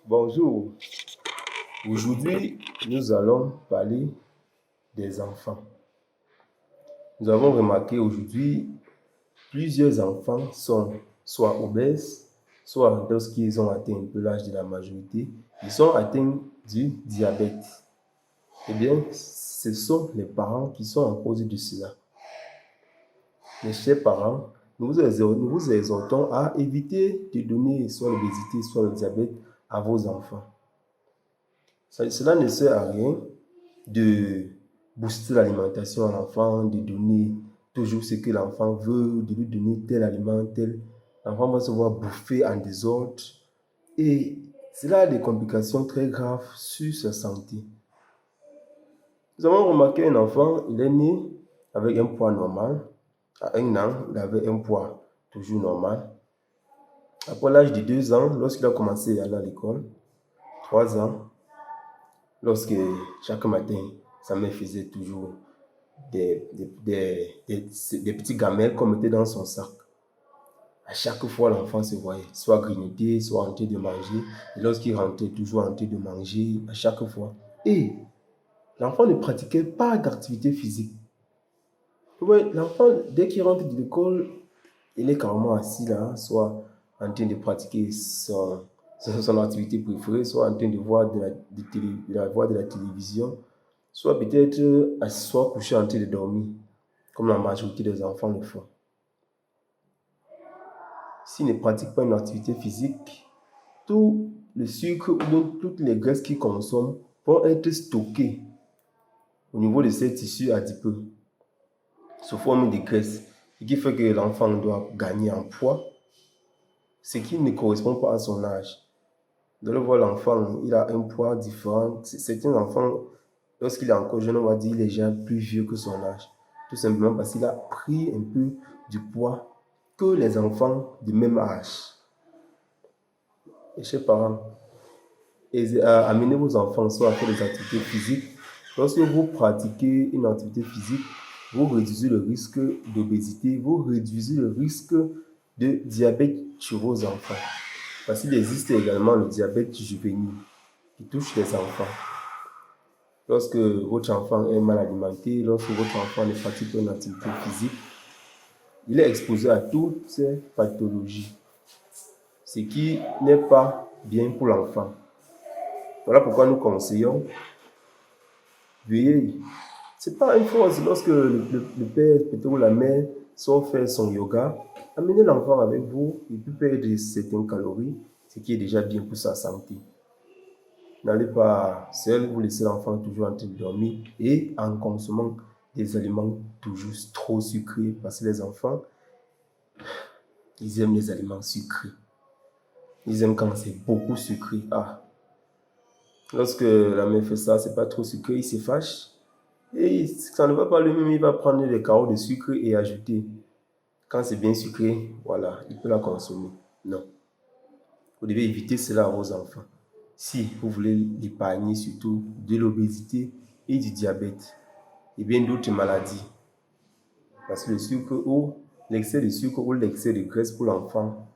Bonjour, aujourd'hui nous allons parler des enfants. Nous avons remarqué aujourd'hui plusieurs enfants sont soit obèses, soit lorsqu'ils ont atteint un peu l'âge de la majorité, ils sont atteints du diabète. Eh bien, ce sont les parents qui sont en cause de cela. Mes chers parents, nous vous exhortons à éviter de donner soit l'obésité, soit le diabète à vos enfants. Cela ne sert à rien de booster l'alimentation à l'enfant, de donner toujours ce que l'enfant veut, de lui donner tel aliment, tel. L'enfant va se voir bouffer en désordre et cela a des complications très graves sur sa santé. Nous avons remarqué un enfant, il est né avec un poids normal. À 1 an, il avait un poids toujours normal. Après l'âge de 2 ans, lorsqu'il a commencé à aller à l'école, 3 ans, lorsque chaque matin, sa mère faisait toujours des petits gamelles qu'on mettait dans son sac. À chaque fois, l'enfant se voyait soit grignoter, soit en train de manger. Et lorsqu'il rentrait, toujours en train de manger à chaque fois. Et l'enfant ne pratiquait pas d'activité physique. Ouais, l'enfant, dès qu'il rentre de l'école, il est carrément assis là, soit en train de pratiquer son activité préférée, soit en train de voir de la télévision, soit peut-être soit couché en train de dormir, comme la majorité des enfants le font. S'il ne pratique pas une activité physique, tout le sucre ou bien toutes les graisses qu'il consomme vont être stockées au niveau de ses tissus adipeux sous forme de graisse, ce qui fait que l'enfant doit gagner en poids, ce qui ne correspond pas à son âge. Vous allez voir l'enfant, il a un poids différent. Certains enfants, lorsqu'il est encore jeune, on va dire qu'il est déjà plus vieux que son âge. Tout simplement parce qu'il a pris un peu du poids que les enfants du même âge. Et chers parents, amenez vos enfants soit à faire des activités physiques. Lorsque vous pratiquez une activité physique, vous réduisez le risque d'obésité, vous réduisez le risque de diabète chez vos enfants. Parce qu'il existe également le diabète juvénile qui touche les enfants. Lorsque votre enfant est mal alimenté, lorsque votre enfant ne pratique pas une activité physique, il est exposé à toutes ces pathologies, ce qui n'est pas bien pour l'enfant. Voilà pourquoi nous conseillons, veuillez, c'est pas une force, lorsque le père peut-être ou la mère sort faire son yoga, amenez l'enfant avec vous, il peut perdre certaines calories, ce qui est déjà bien pour sa santé. N'allez pas seul, vous laissez l'enfant toujours en train de dormir et en consommant des aliments toujours trop sucrés, parce que les enfants, ils aiment les aliments sucrés. Ils aiment quand c'est beaucoup sucré. Lorsque la mère fait ça, c'est pas trop sucré, il se fâche. Et ça ne va pas lui-même, il va prendre des carreaux de sucre et ajouter. Quand c'est bien sucré, voilà, il peut la consommer. Non. Vous devez éviter cela à vos enfants. Si vous voulez l'épargner surtout de l'obésité et du diabète et bien d'autres maladies. Parce que le sucre ou l'excès de sucre ou l'excès de graisse pour l'enfant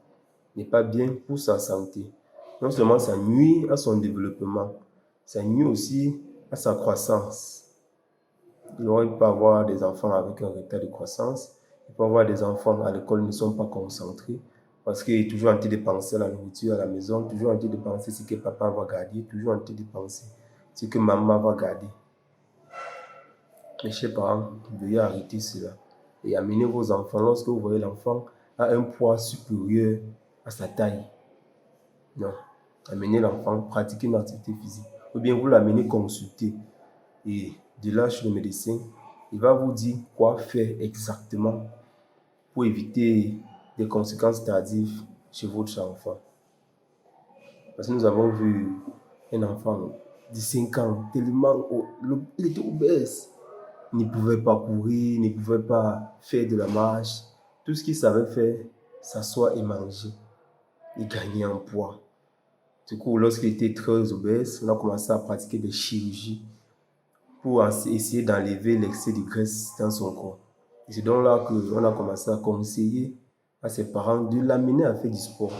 n'est pas bien pour sa santé. Non seulement ça nuit à son développement, ça nuit aussi à sa croissance. Il peut avoir des enfants avec un retard de croissance. Il peut avoir des enfants à l'école qui ne sont pas concentrés parce qu'il est toujours en train de penser à la nourriture à la maison, toujours en train de penser ce que papa va garder, toujours en train de penser ce que maman va garder. Mes chers parents, veuillez arrêter cela et amenez vos enfants lorsque vous voyez l'enfant a un poids supérieur à sa taille. Non, amenez l'enfant pratiquer une activité physique ou bien vous l'amenez consulter et de là chez le médecin, il va vous dire quoi faire exactement pour éviter des conséquences tardives chez votre enfant. Parce que nous avons vu un enfant de 5 ans, tellement il était obèse. Il ne pouvait pas courir, il ne pouvait pas faire de la marche. Tout ce qu'il savait faire, s'asseoir et manger. Il gagnait en poids. Du coup, lorsqu'il était très obèse, on a commencé à pratiquer des chirurgies pour essayer d'enlever l'excès de graisse dans son corps. Et c'est donc là qu'on a commencé à conseiller à ses parents de l'amener à faire du sport.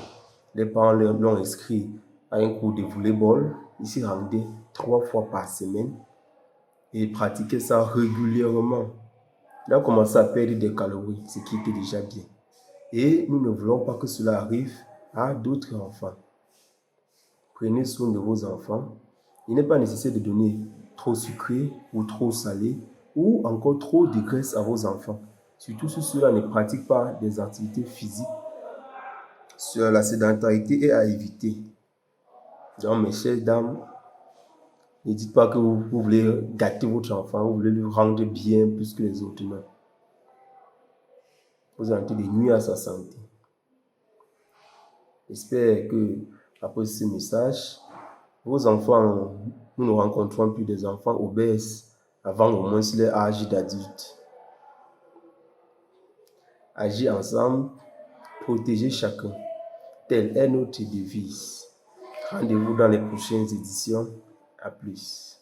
Les parents l'ont inscrit à un cours de volleyball. Il s'y rendait 3 fois par semaine et il pratiquait ça régulièrement. Il a commencé à perdre des calories, ce qui était déjà bien. Et nous ne voulons pas que cela arrive à d'autres enfants. Prenez soin de vos enfants. Il n'est pas nécessaire de donner trop sucré ou trop salé ou encore trop de graisse à vos enfants. Surtout si ceux-là ne pratiquent pas des activités physiques. Sur la sédentarité est à éviter. Donc, mes chères dames, ne dites pas que vous voulez gâter votre enfant, vous voulez lui rendre bien plus que les autres. Non. Vous êtes en train de nuire à sa santé. J'espère que, après ce message, vos enfants, nous ne rencontrons plus des enfants obèses avant au moins leur âge d'adulte. Agir ensemble, protéger chacun. Telle est notre devise. Rendez-vous dans les prochaines éditions. À plus.